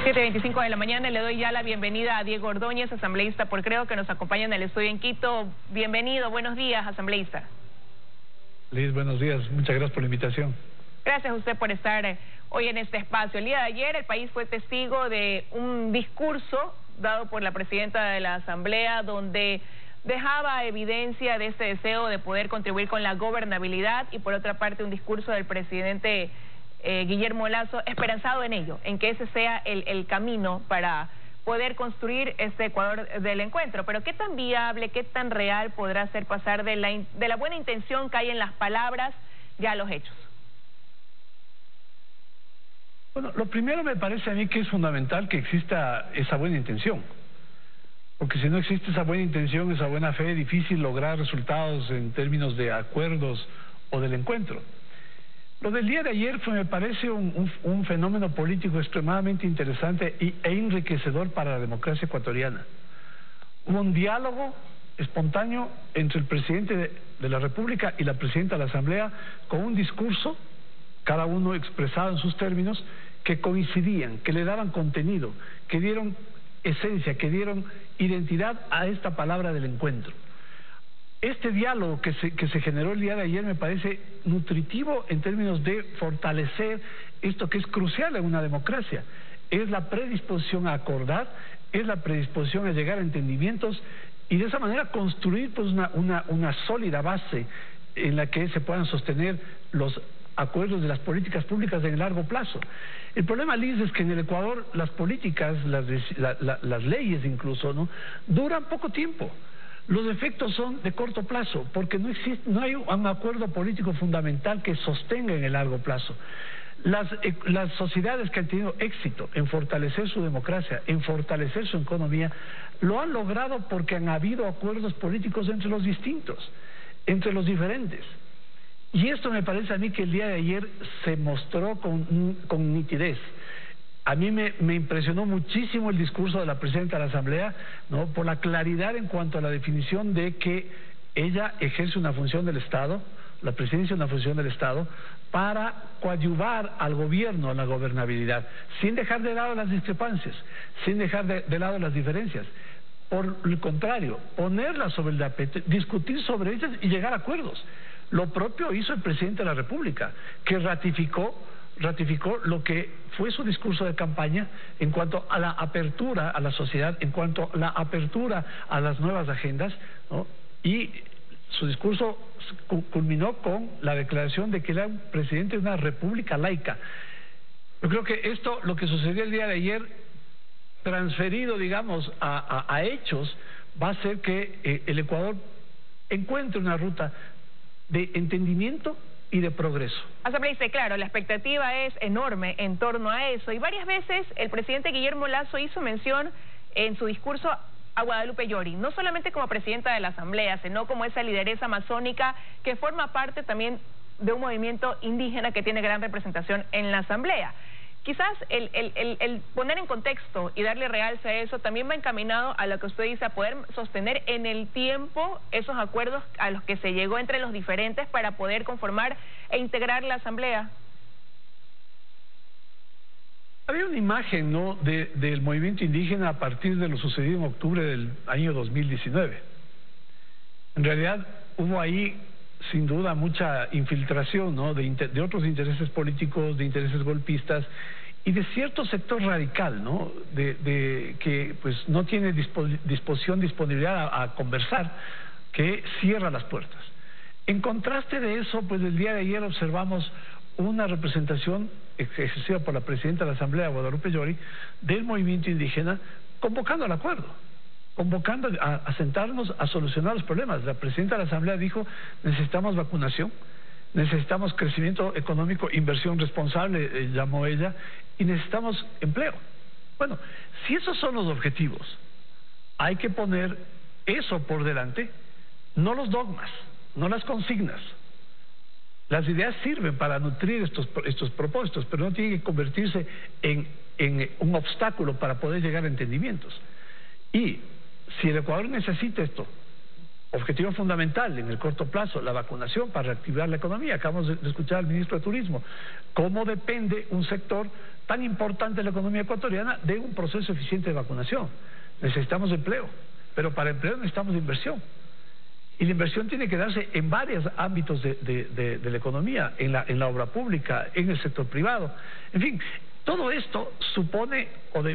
7:25 de la mañana, le doy ya la bienvenida a Diego Ordóñez, asambleísta por Creo, que nos acompaña en el estudio en Quito. Bienvenido, buenos días, asambleísta. Liz, buenos días, muchas gracias por la invitación. Gracias a usted por estar hoy en este espacio. El día de ayer el país fue testigo de un discurso dado por la presidenta de la Asamblea, donde dejaba evidencia de este deseo de poder contribuir con la gobernabilidad, y por otra parte un discurso del presidente Guillermo Lasso, esperanzado en ello, en que ese sea el camino para poder construir este Ecuador del encuentro. Pero ¿qué tan viable, qué tan real podrá ser pasar de la buena intención que hay en las palabras ya a los hechos? Bueno, lo primero me parece a mí que es fundamental que exista esa buena intención, porque si no existe esa buena intención, esa buena fe, es difícil lograr resultados en términos de acuerdos o del encuentro. Lo del día de ayer me parece un fenómeno político extremadamente interesante e enriquecedor para la democracia ecuatoriana. Hubo un diálogo espontáneo entre el presidente de la República y la presidenta de la Asamblea, con un discurso, cada uno expresado en sus términos, que coincidían, que le daban contenido, que dieron esencia, que dieron identidad a esta palabra del encuentro. Este diálogo que se generó el día de ayer me parece nutritivo en términos de fortalecer esto que es crucial en una democracia. Es la predisposición a acordar, es la predisposición a llegar a entendimientos y de esa manera construir pues una sólida base en la que se puedan sostener los acuerdos de las políticas públicas en largo plazo. El problema, Liz, es que en el Ecuador las políticas, las leyes incluso, ¿no?, duran poco tiempo. Los efectos son de corto plazo, porque no hay un acuerdo político fundamental que sostenga en el largo plazo. Las sociedades que han tenido éxito en fortalecer su democracia, en fortalecer su economía, lo han logrado porque han habido acuerdos políticos entre los distintos, entre los diferentes. Y esto me parece a mí que el día de ayer se mostró con nitidez. A mí me impresionó muchísimo el discurso de la presidenta de la Asamblea, ¿no?, por la claridad en cuanto a la definición de que ella ejerce una función del Estado, la presidencia una función del Estado, para coadyuvar al gobierno a la gobernabilidad, sin dejar de lado las discrepancias, sin dejar de lado las diferencias. Por el contrario, ponerlas sobre el tapete, discutir sobre ellas y llegar a acuerdos. Lo propio hizo el presidente de la República, que ratificó lo que fue su discurso de campaña en cuanto a la apertura a la sociedad, en cuanto a la apertura a las nuevas agendas, ¿no? Y su discurso culminó con la declaración de que era un presidente de una república laica. Yo creo que esto, lo que sucedió el día de ayer, transferido, digamos, a hechos, va a hacer que el Ecuador encuentre una ruta de entendimiento y de progreso. Asambleísta, claro, la expectativa es enorme en torno a eso, y varias veces el presidente Guillermo Lasso hizo mención en su discurso a Guadalupe Llori, no solamente como presidenta de la Asamblea, sino como esa lideresa amazónica que forma parte también de un movimiento indígena que tiene gran representación en la Asamblea. Quizás el poner en contexto y darle realce a eso también va encaminado a lo que usted dice, a poder sostener en el tiempo esos acuerdos a los que se llegó entre los diferentes para poder conformar e integrar la Asamblea. Había una imagen, ¿no?, del movimiento indígena a partir de lo sucedido en octubre del año 2019. En realidad hubo ahí sin duda mucha infiltración, ¿no?, de otros intereses políticos, de intereses golpistas y de cierto sector radical, ¿no?, que pues no tiene disponibilidad a conversar, que cierra las puertas. En contraste de eso, pues el día de ayer observamos una representación ejercida por la presidenta de la Asamblea, Guadalupe Llori, del movimiento indígena, convocando al acuerdo, convocando a sentarnos a solucionar los problemas. La presidenta de la Asamblea dijo: necesitamos vacunación, necesitamos crecimiento económico, inversión responsable, llamó ella, y necesitamos empleo. Bueno, si esos son los objetivos, hay que poner eso por delante, no los dogmas, no las consignas. Las ideas sirven para nutrir estos propósitos, pero no tienen que convertirse en un obstáculo para poder llegar a entendimientos. Y si el Ecuador necesita esto, objetivo fundamental en el corto plazo, la vacunación para reactivar la economía. Acabamos de escuchar al ministro de Turismo. ¿Cómo depende un sector tan importante de la economía ecuatoriana de un proceso eficiente de vacunación? Necesitamos empleo, pero para empleo necesitamos inversión. Y la inversión tiene que darse en varios ámbitos de la economía, en la obra pública, en el sector privado. En fin, todo esto supone,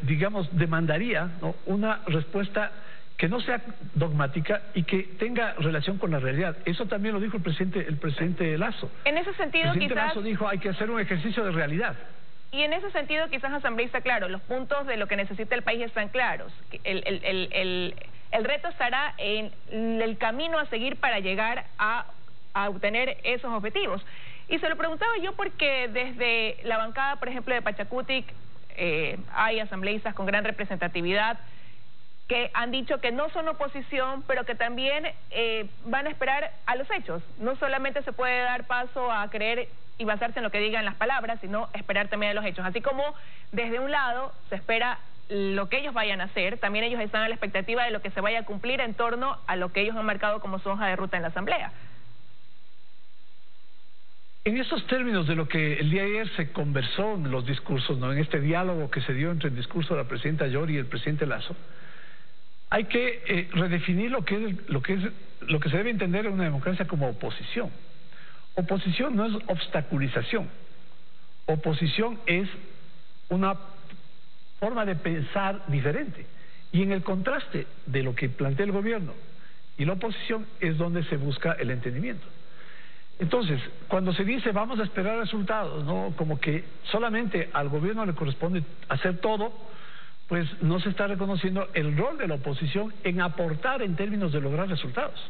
digamos, demandaría, ¿no?, una respuesta que no sea dogmática y que tenga relación con la realidad. Eso también lo dijo el presidente Lasso. En ese sentido, el presidente quizás Lasso dijo, hay que hacer un ejercicio de realidad. Y en ese sentido, quizás, asambleísta, claro, los puntos de lo que necesita el país están claros. El reto estará en el camino a seguir para llegar a obtener esos objetivos. Y se lo preguntaba yo porque desde la bancada, por ejemplo, de Pachacutic, hay asambleístas con gran representatividad que han dicho que no son oposición, pero que también van a esperar a los hechos. No solamente se puede dar paso a creer y basarse en lo que digan las palabras, sino esperar también a los hechos. Así como desde un lado se espera lo que ellos vayan a hacer, también ellos están a la expectativa de lo que se vaya a cumplir en torno a lo que ellos han marcado como su hoja de ruta en la Asamblea. En esos términos de lo que el día de ayer se conversó en los discursos, ¿no?, en este diálogo que se dio entre el discurso de la presidenta Yori y el presidente Lasso, hay que redefinir lo que se debe entender en una democracia como oposición. Oposición no es obstaculización. Oposición es una forma de pensar diferente. Y en el contraste de lo que plantea el gobierno y la oposición es donde se busca el entendimiento. Entonces, cuando se dice vamos a esperar resultados, ¿no?, como que solamente al gobierno le corresponde hacer todo, pues no se está reconociendo el rol de la oposición en aportar en términos de lograr resultados.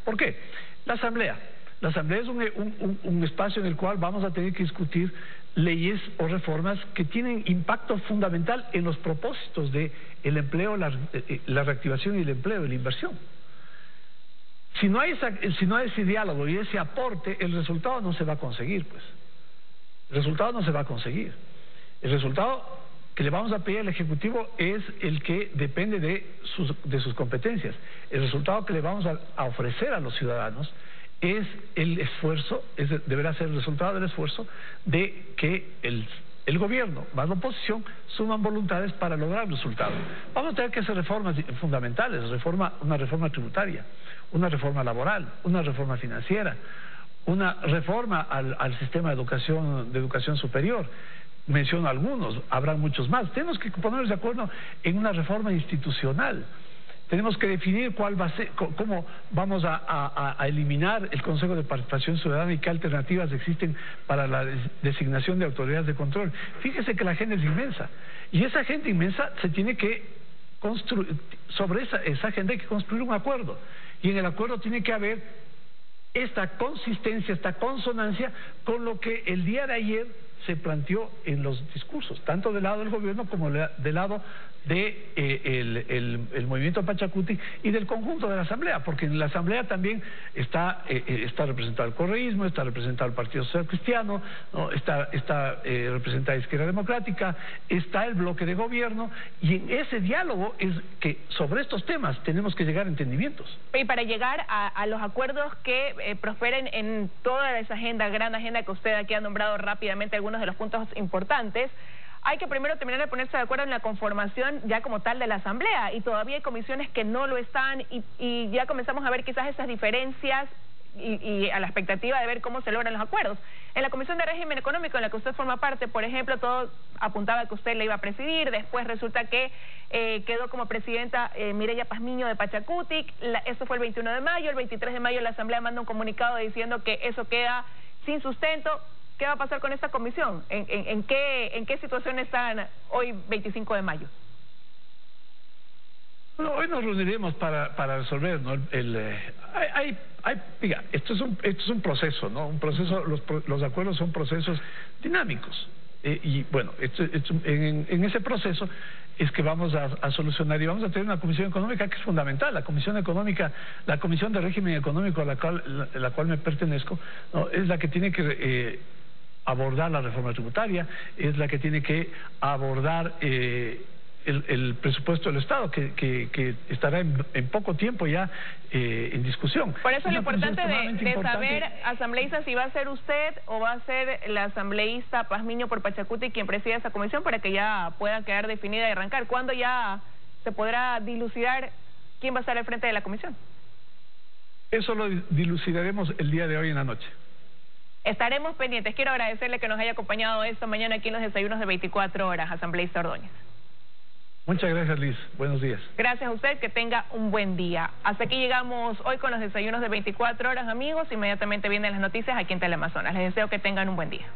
¿Por qué? La Asamblea es un espacio en el cual vamos a tener que discutir leyes o reformas que tienen impacto fundamental en los propósitos de el empleo, la reactivación y el empleo y la inversión. Si no hay ese diálogo y ese aporte, el resultado no se va a conseguir, pues. El resultado no se va a conseguir. El resultado que le vamos a pedir al Ejecutivo es el que depende de sus competencias. El resultado que le vamos a ofrecer a los ciudadanos es el esfuerzo, deberá ser el resultado del esfuerzo de que el gobierno más la oposición suman voluntades para lograr resultados. Vamos a tener que hacer reformas fundamentales, una reforma tributaria, una reforma laboral, una reforma financiera, una reforma al sistema de educación superior. Menciono algunos, habrá muchos más. Tenemos que ponernos de acuerdo en una reforma institucional. Tenemos que definir cuál va a ser, cómo vamos a eliminar el Consejo de Participación Ciudadana y qué alternativas existen para la designación de autoridades de control. Fíjese que la agenda es inmensa y esa agenda inmensa se tiene que construir, sobre esa agenda hay que construir un acuerdo y en el acuerdo tiene que haber esta consistencia, esta consonancia con lo que el día de ayer se planteó en los discursos, tanto del lado del gobierno como del lado el movimiento Pachacutic y del conjunto de la Asamblea, porque en la Asamblea también está representado el correísmo, está representado el Partido Social Cristiano, ¿no?, está representada Izquierda Democrática, está el bloque de gobierno, y en ese diálogo es que sobre estos temas tenemos que llegar a entendimientos. Y para llegar a los acuerdos que prosperen en toda esa agenda, gran agenda que usted aquí ha nombrado rápidamente algunos de los puntos importantes, hay que primero terminar de ponerse de acuerdo en la conformación ya como tal de la Asamblea, y todavía hay comisiones que no lo están, y ya comenzamos a ver quizás esas diferencias y a la expectativa de ver cómo se logran los acuerdos. En la Comisión de Régimen Económico, en la que usted forma parte, por ejemplo, todo apuntaba que usted la iba a presidir, después resulta que quedó como presidenta Mireya Pazmiño de Pachacutic, eso fue el 21 de mayo, el 23 de mayo la Asamblea manda un comunicado diciendo que eso queda sin sustento. ¿Qué va a pasar con esta comisión? ¿En qué situación están hoy, 25 de mayo? Bueno, hoy nos reuniremos para resolver, ¿no? Diga, esto es un proceso, ¿no? Un proceso, los acuerdos son procesos dinámicos. Y bueno, en ese proceso es que vamos a solucionar, y vamos a tener una comisión económica que es fundamental. La comisión económica, la comisión de régimen económico a la cual me pertenezco, ¿no?, es la que tiene que abordar la reforma tributaria, es la que tiene que abordar el presupuesto del Estado, que estará en poco tiempo ya en discusión. Por eso es lo importante de saber, asambleísta, si va a ser usted o va a ser la asambleísta Pazmiño por Pachacuti quien presida esa comisión, para que ya pueda quedar definida y arrancar. ¿Cuándo ya se podrá dilucidar quién va a estar al frente de la comisión? Eso lo dilucidaremos el día de hoy en la noche. Estaremos pendientes. Quiero agradecerle que nos haya acompañado esta mañana aquí en los desayunos de 24 horas, asambleísta Ordóñez. Muchas gracias, Liz. Buenos días. Gracias a usted, que tenga un buen día. Hasta aquí llegamos hoy con los desayunos de 24 horas, amigos. Inmediatamente vienen las noticias aquí en Teleamazonas. Les deseo que tengan un buen día.